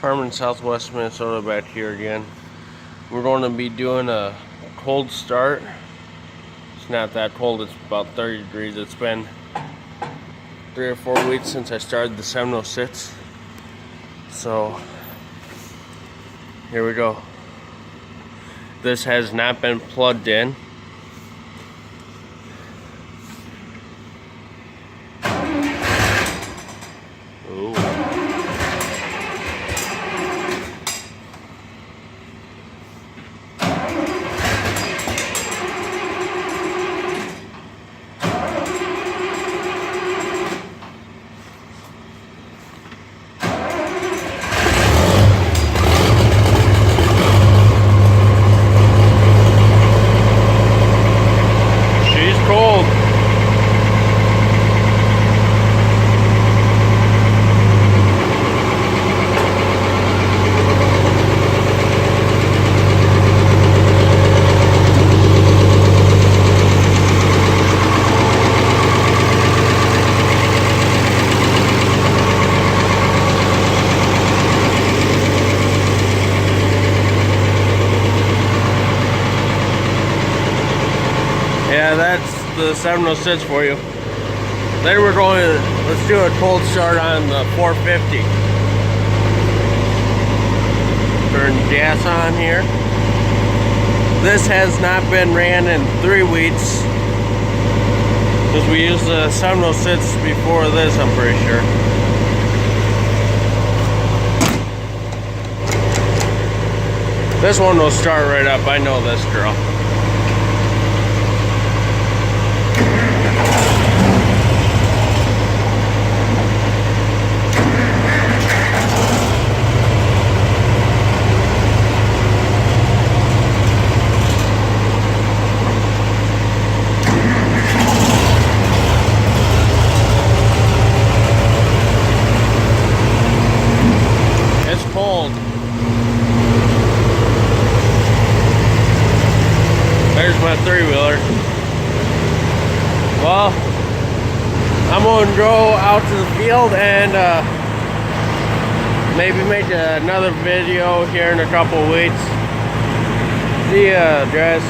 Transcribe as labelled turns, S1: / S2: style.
S1: Harmon, Southwest Minnesota, back here again. We're going to be doing a cold start. It's not that cold, it's about 30 degrees. It's been 3 or 4 weeks since I started the 706. So, here we go. This has not been plugged in. Ooh. Yeah, that's the 706 for you. Then we're going to, let's do a cold start on the 450. Turn gas on here. This has not been ran in 3 weeks. Because we used the 706 before this, I'm pretty sure. This one will start right up, I know this girl. Cold. There's my 3-wheeler. Well, I'm going to go out to the field and maybe make another video here in a couple weeks. See ya, guys.